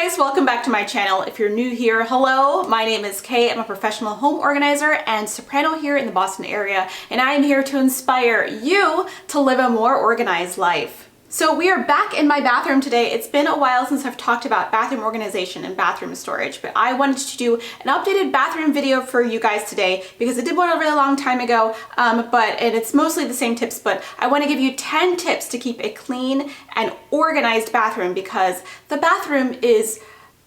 guys, welcome back to my channel. If you're new here, hello, my name is Kay. I'm a professional home organizer and soprano here in the Boston area, and I am here to inspire you to live a more organized life. So we are back in my bathroom today. It's been a while since I've talked about bathroom organization and bathroom storage, but I wanted to do an updated bathroom video for you guys today because I did one a really long time ago, and it's mostly the same tips, but I want to give you 10 tips to keep a clean and organized bathroom, because the bathroom is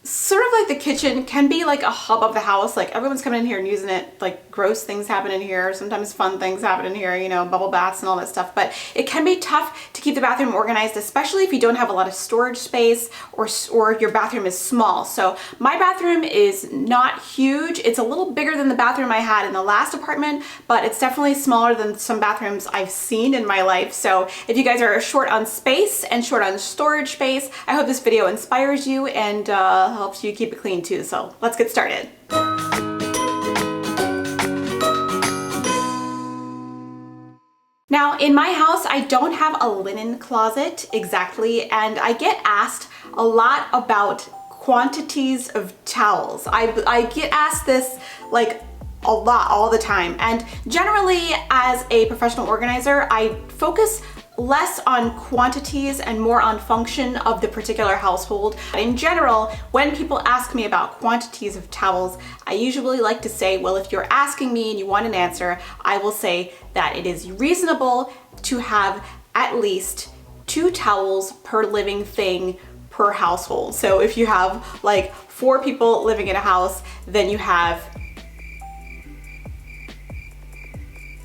sort of like the kitchen, can be like a hub of the house. Like everyone's coming in here and using it, like gross things happen in here, sometimes fun things happen in here, you know, bubble baths and all that stuff, but it can be tough to keep the bathroom organized, especially if you don't have a lot of storage space or your bathroom is small. So my bathroom is not huge. It's a little bigger than the bathroom I had in the last apartment, but it's definitely smaller than some bathrooms I've seen in my life. So if you guys are short on space and short on storage space, I hope this video inspires you and helps you keep it clean too. So let's get started. Now in my house, I don't have a linen closet exactly, and I get asked a lot about quantities of towels. I get asked this like a lot all the time, and generally as a professional organizer, I focus less on quantities and more on function of the particular household. In general, when people ask me about quantities of towels, I usually like to say, well, if you're asking me and you want an answer, I will say that it is reasonable to have at least 2 towels per living thing per household. So if you have like 4 people living in a house, then you have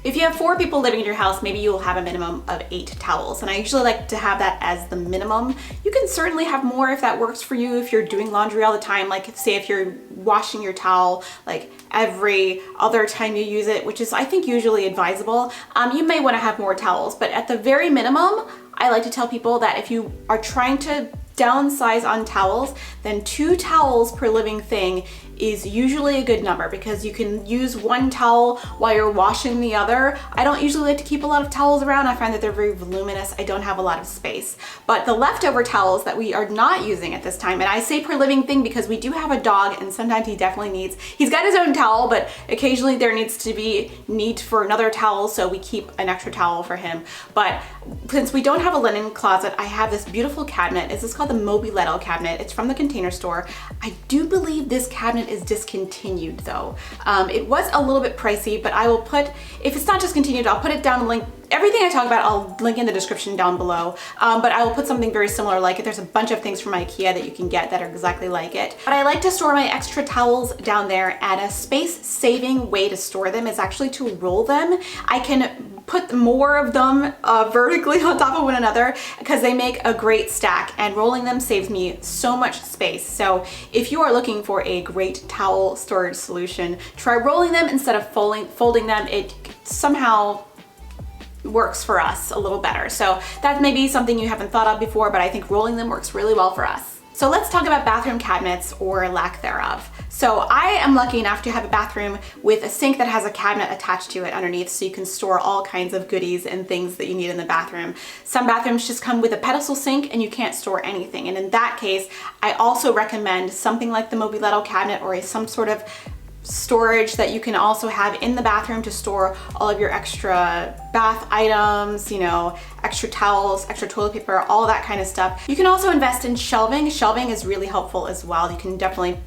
If you have 4 people living in your house, maybe you'll have a minimum of 8 towels. And I usually like to have that as the minimum. You can certainly have more if that works for you, if you're doing laundry all the time, like say if you're washing your towel like every other time you use it, which is I think usually advisable. You may want to have more towels, but at the very minimum, I like to tell people that if you are trying to downsize on towels, then 2 towels per living thing is usually a good number, because you can use one towel while you're washing the other. I don't usually like to keep a lot of towels around. I find that they're very voluminous. I don't have a lot of space. But the leftover towels that we are not using at this time, and I say per living thing because we do have a dog and sometimes he definitely he's got his own towel, but occasionally there needs to be need for another towel, so we keep an extra towel for him. But since we don't have a linen closet, I have this beautiful cabinet. This is called the Mobiletto cabinet. It's from the Container Store. I do believe this cabinet is discontinued though. It was a little bit pricey, but I will put, if it's not discontinued, I'll put it down, link everything I talk about, I'll link in the description down below. But I will put something very similar like it. There's a bunch of things from IKEA that you can get that are exactly like it. But I like to store my extra towels down there, and a space-saving way to store them is actually to roll them. I can put more of them vertically on top of one another because they make a great stack, and rolling them saves me so much space. So if you are looking for a great towel storage solution, try rolling them instead of folding them. It somehow works for us a little better. So that may be something you haven't thought of before, but I think rolling them works really well for us. So let's talk about bathroom cabinets, or lack thereof. So I am lucky enough to have a bathroom with a sink that has a cabinet attached to it underneath, so you can store all kinds of goodies and things that you need in the bathroom. Some bathrooms just come with a pedestal sink and you can't store anything. And in that case, I also recommend something like the Mobiletto cabinet, or some sort of storage that you can also have in the bathroom to store all of your extra bath items, you know, extra towels, extra toilet paper, all that kind of stuff. You can also invest in shelving. Shelving is really helpful as well. You can definitely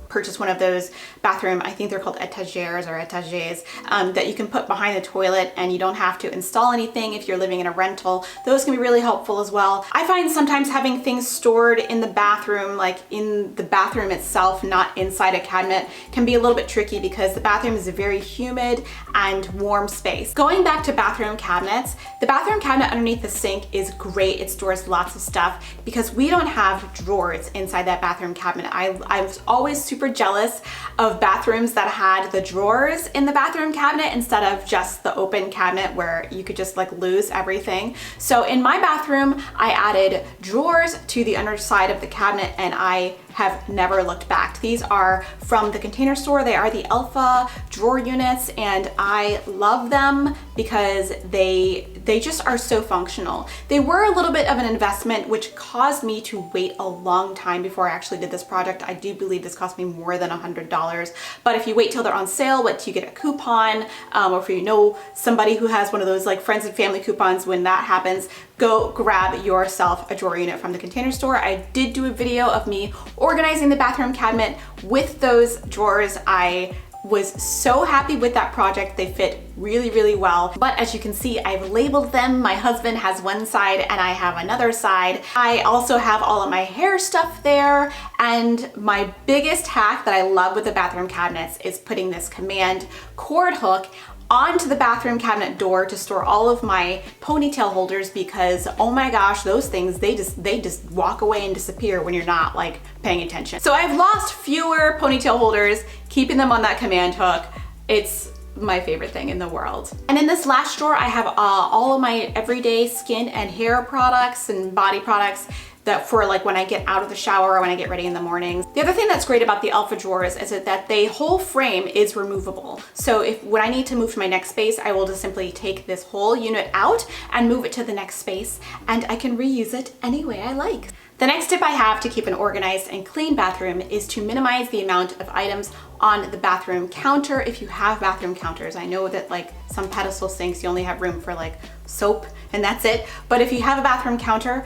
purchase one of those bathroom, I think they're called étagères or étagères, that you can put behind the toilet, and you don't have to install anything if you're living in a rental. Those can be really helpful as well. I find sometimes having things stored in the bathroom, like in the bathroom itself, not inside a cabinet, can be a little bit tricky because the bathroom is a very humid and warm space. Going back to bathroom cabinets, the bathroom cabinet underneath the sink is great. It stores lots of stuff because we don't have drawers inside that bathroom cabinet. I was always super jealous of bathrooms that had the drawers in the bathroom cabinet instead of just the open cabinet where you could just like lose everything. So in my bathroom, I added drawers to the underside of the cabinet, and I have never looked back. These are from the Container Store. They are the Alpha drawer units, and I love them because they just are so functional. They were a little bit of an investment, which caused me to wait a long time before I actually did this project. I do believe this cost me more than $100, but if you wait till they're on sale, what you get a coupon, or if you know somebody who has one of those like friends and family coupons, when that happens, go grab yourself a drawer unit from the Container Store. I did do a video of me organizing the bathroom cabinet with those drawers. I was so happy with that project. They fit really, really well. But as you can see, I've labeled them. My husband has one side and I have another side. I also have all of my hair stuff there. And my biggest hack that I love with the bathroom cabinets is putting this command cord hook onto the bathroom cabinet door to store all of my ponytail holders, because oh my gosh, those things, they just walk away and disappear when you're not like paying attention. So I've lost fewer ponytail holders keeping them on that command hook. It's my favorite thing in the world. And in this last drawer, I have all of my everyday skin and hair products and body products that for like when I get out of the shower or when I get ready in the mornings. The other thing that's great about the Alpha drawers is that the whole frame is removable. So when I need to move to my next space, I will just simply take this whole unit out and move it to the next space, and I can reuse it any way I like. The next tip I have to keep an organized and clean bathroom is to minimize the amount of items on the bathroom counter if you have bathroom counters. I know that like some pedestal sinks, you only have room for like soap and that's it. But if you have a bathroom counter,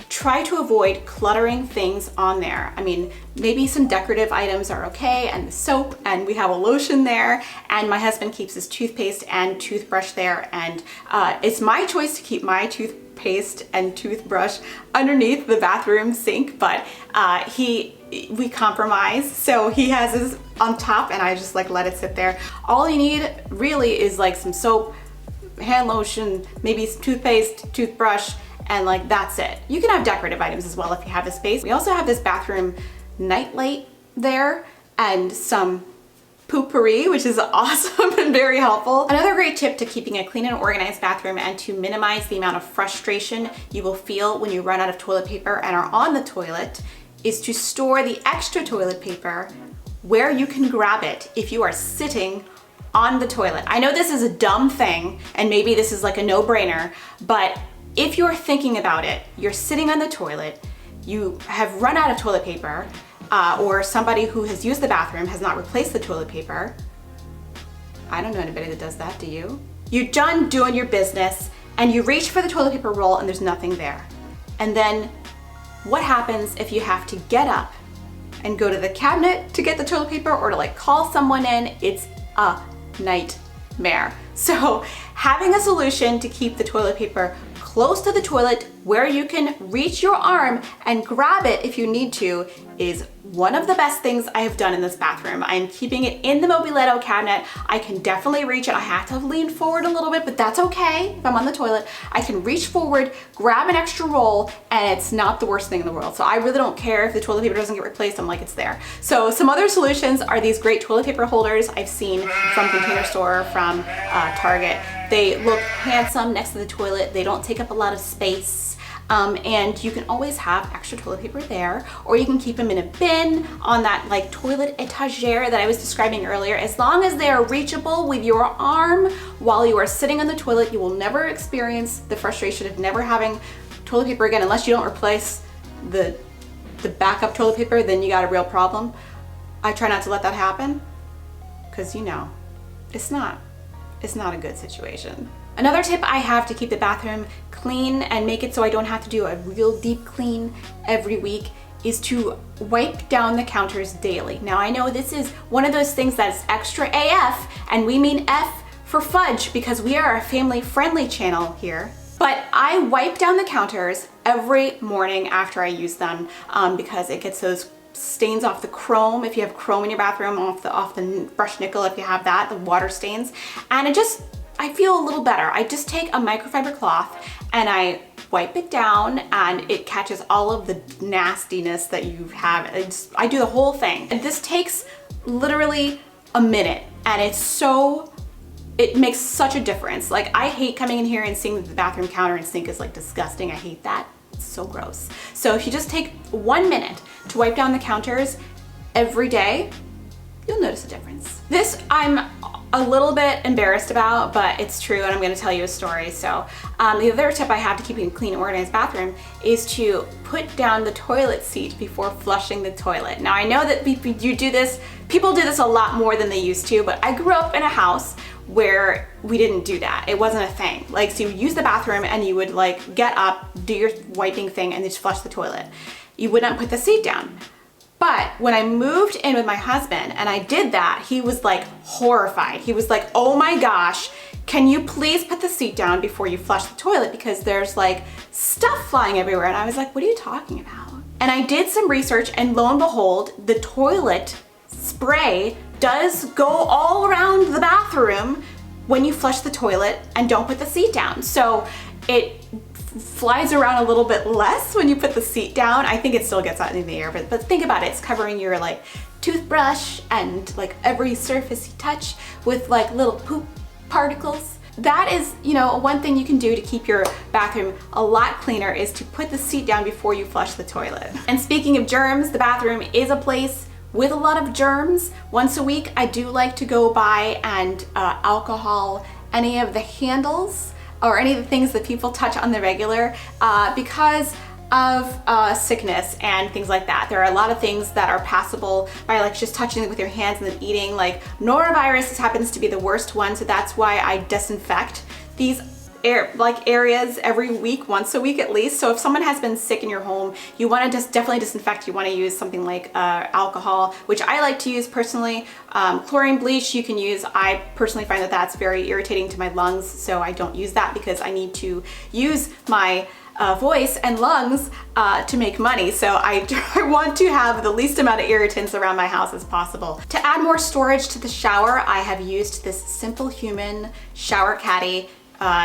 try to avoid cluttering things on there. I mean, maybe some decorative items are okay, and the soap, and we have a lotion there, and my husband keeps his toothpaste and toothbrush there, and it's my choice to keep my toothpaste and toothbrush underneath the bathroom sink, but we compromise, so he has his on top and I just like let it sit there. All you need really is like some soap, hand lotion, maybe some toothpaste, toothbrush, and like that's it. You can have decorative items as well if you have the space. We also have this bathroom nightlight there and some poopery, which is awesome and very helpful. Another great tip to keeping a clean and organized bathroom and to minimize the amount of frustration you will feel when you run out of toilet paper and are on the toilet is to store the extra toilet paper where you can grab it if you are sitting on the toilet. I know this is a dumb thing and maybe this is like a no-brainer, but if you're thinking about it, you're sitting on the toilet, you have run out of toilet paper, or somebody who has used the bathroom has not replaced the toilet paper. I don't know anybody that does that, do you? You're done doing your business and you reach for the toilet paper roll and there's nothing there. And then what happens if you have to get up and go to the cabinet to get the toilet paper or to like call someone in? It's a nightmare. So having a solution to keep the toilet paper close to the toilet where you can reach your arm and grab it if you need to is one of the best things I have done in this bathroom. I am keeping it in the Mobiletto cabinet. I can definitely reach it. I have to lean forward a little bit, but that's okay if I'm on the toilet. I can reach forward, grab an extra roll, and it's not the worst thing in the world. So I really don't care if the toilet paper doesn't get replaced. I'm like, it's there. So some other solutions are these great toilet paper holders I've seen from Container Store, from Target. They look handsome next to the toilet. They don't take up a lot of space. And you can always have extra toilet paper there, or you can keep them in a bin on that like toilet etagere that I was describing earlier. As long as they are reachable with your arm while you are sitting on the toilet, you will never experience the frustration of never having toilet paper again, unless you don't replace the backup toilet paper, then you got a real problem. I try not to let that happen because you know, it's not a good situation. Another tip I have to keep the bathroom clean and make it so I don't have to do a real deep clean every week is to wipe down the counters daily. Now I know this is one of those things that's extra AF, and we mean F for fudge because we are a family-friendly channel here. But I wipe down the counters every morning after I use them because it gets those stains off the chrome, if you have chrome in your bathroom, off the brushed nickel if you have that, the water stains, and I feel a little better. I just take a microfiber cloth and I wipe it down and it catches all of the nastiness that you have. I do the whole thing. And this takes literally a minute and it makes such a difference. Like I hate coming in here and seeing that the bathroom counter and sink is like disgusting. I hate that. It's so gross. So if you just take 1 minute to wipe down the counters every day, you'll notice a difference. This I'm a little bit embarrassed about, but it's true, and I'm gonna tell you a story. So the other tip I have to keeping a clean, organized bathroom is to put down the toilet seat before flushing the toilet. Now I know that you do this, people do this a lot more than they used to, but I grew up in a house where we didn't do that. It wasn't a thing. Like, so you would use the bathroom and you would like get up, do your wiping thing, and just flush the toilet. You would not put the seat down. But when I moved in with my husband and I did that, he was like horrified. He was like, oh my gosh, can you please put the seat down before you flush the toilet, because there's like stuff flying everywhere. And I was like, what are you talking about? And I did some research, and lo and behold, the toilet spray does go all around the bathroom when you flush the toilet and don't put the seat down. So it flies around a little bit less when you put the seat down. I think it still gets out in the air, but think about it. It's covering your like toothbrush and like every surface you touch with like little poop particles. That is, you know, one thing you can do to keep your bathroom a lot cleaner is to put the seat down before you flush the toilet. And speaking of germs, the bathroom is a place with a lot of germs. Once a week, I do like to go by and alcohol any of the handles or any of the things that people touch on the regular because of sickness and things like that. There are a lot of things that are passable by like just touching it with your hands and then eating. Like norovirus happens to be the worst one, so that's why I disinfect these areas every week, once a week at least. So if someone has been sick in your home, you want to just definitely disinfect. You want to use something like alcohol, which I like to use personally. Chlorine bleach you can use. I personally find that that's very irritating to my lungs, so I don't use that because I need to use my voice and lungs to make money. So I want to have the least amount of irritants around my house as possible. To add more storage to the shower, I have used this Simple Human shower caddy.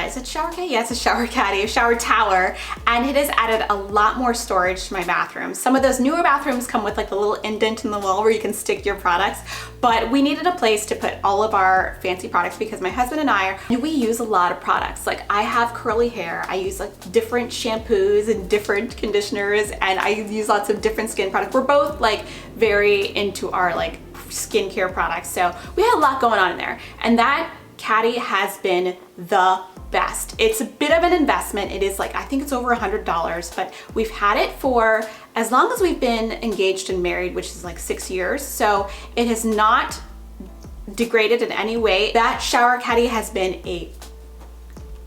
Is it shower caddy? Yeah, it's a shower caddy, a shower tower, and it has added a lot more storage to my bathroom. Some of those newer bathrooms come with like the little indent in the wall where you can stick your products, but we needed a place to put all of our fancy products because my husband and I, we use a lot of products. Like I have curly hair, I use like different shampoos and different conditioners, and I use lots of different skin products. We're both like very into our like skincare products, so we had a lot going on in there, and that Caddy has been the best. It's a bit of an investment. It is like, I think it's over $100, but we've had it for as long as we've been engaged and married, which is like 6 years. So it has not degraded in any way. That shower caddy has been a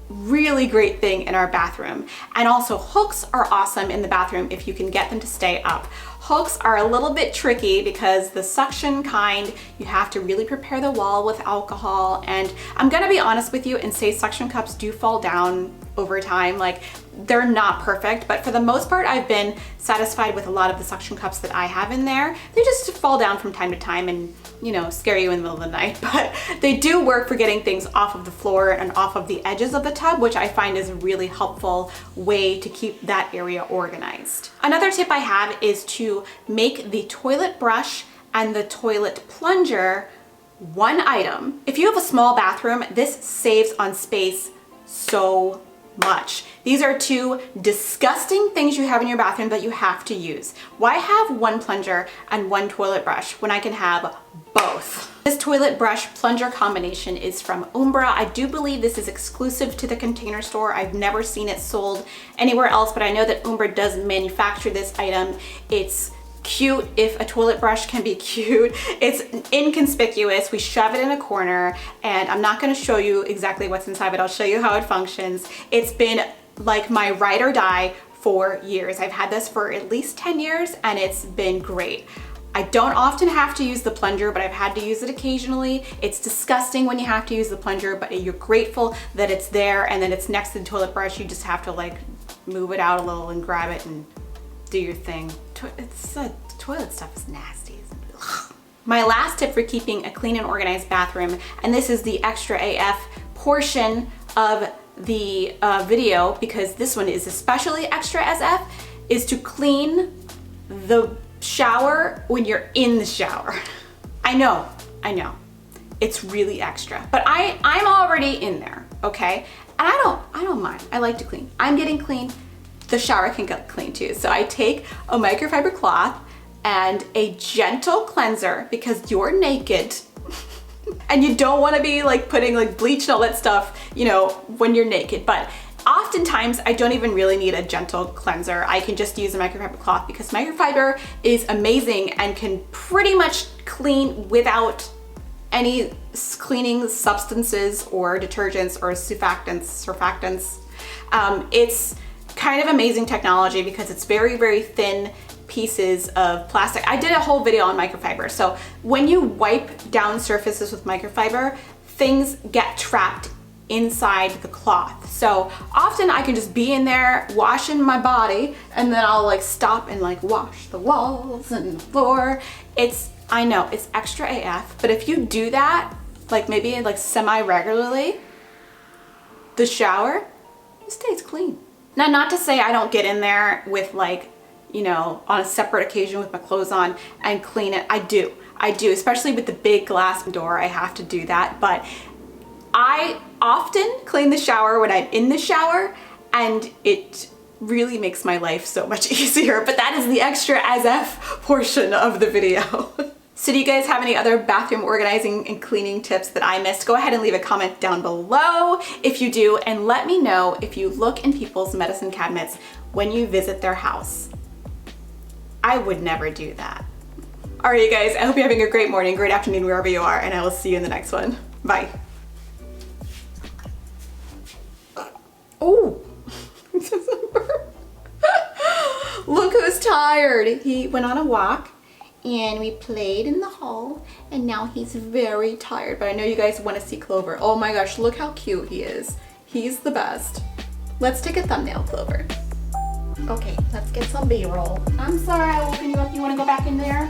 really great thing in our bathroom. And also hooks are awesome in the bathroom if you can get them to stay up. Hooks are a little bit tricky because the suction kind, you have to really prepare the wall with alcohol. And I'm gonna be honest with you and say suction cups do fall down over time. Like they're not perfect, but for the most part, I've been satisfied with a lot of the suction cups that I have in there. They just fall down from time to time and, you know, scare you in the middle of the night, but they do work for getting things off of the floor and off of the edges of the tub, which I find is a really helpful way to keep that area organized. Another tip I have is to make the toilet brush and the toilet plunger one item. If you have a small bathroom, this saves on space so much. These are two disgusting things you have in your bathroom that you have to use. Why have one plunger and one toilet brush when I can have both? This toilet brush plunger combination is from Umbra. I do believe this is exclusive to the Container Store. I've never seen it sold anywhere else, but I know that Umbra does manufacture this item. It's cute if a toilet brush can be cute. It's inconspicuous. We shove it in a corner, and I'm not going to show you exactly what's inside, but I'll show you how it functions. It's been like my ride or die for years. I've had this for at least 10 years and it's been great. I don't often have to use the plunger, but I've had to use it occasionally. It's disgusting when you have to use the plunger, but you're grateful that it's there, and then it's next to the toilet brush. You just have to like move it out a little and grab it and do your thing. Toilet stuff is nasty, isn't it? My last tip for keeping a clean and organized bathroom, and this is the extra AF portion of the video because this one is especially extra SF, is to clean the shower when you're in the shower. I know, it's really extra, but I'm already in there, okay? And I don't mind. I like to clean. I'm getting clean. the shower can get clean too. So I take a microfiber cloth and a gentle cleanser because you're naked and you don't want to be like putting like bleach and all that stuff, you know, when you're naked. But oftentimes I don't even really need a gentle cleanser. I can just use a microfiber cloth because microfiber is amazing and can pretty much clean without any cleaning substances or detergents or surfactants. It's kind of amazing technology because it's very, very thin pieces of plastic. I did a whole video on microfiber. So when you wipe down surfaces with microfiber, things get trapped inside the cloth. So often I can just be in there washing my body and then I'll like stop and like wash the walls and the floor. I know it's extra AF, but if you do that, like maybe like semi-regularly, the shower stays clean. Now, not to say I don't get in there with like, you know, on a separate occasion with my clothes on and clean it. I do, especially with the big glass door, I have to do that. But I often clean the shower when I'm in the shower and it really makes my life so much easier. But that is the extra as if portion of the video. So do you guys have any other bathroom organizing and cleaning tips that I missed? Go ahead and leave a comment down below if you do, and let me know if you look in people's medicine cabinets when you visit their house. I would never do that. All right, you guys, I hope you're having a great morning, great afternoon, wherever you are, and I will see you in the next one. Bye. Oh, look who's tired. He went on a walk and we played in the hall and now he's very tired, but I know you guys want to see Clover. Oh my gosh, look how cute he is. He's the best. Let's take a thumbnail, Clover. Okay, let's get some B-roll. I'm sorry I woken you up. You want to go back in there?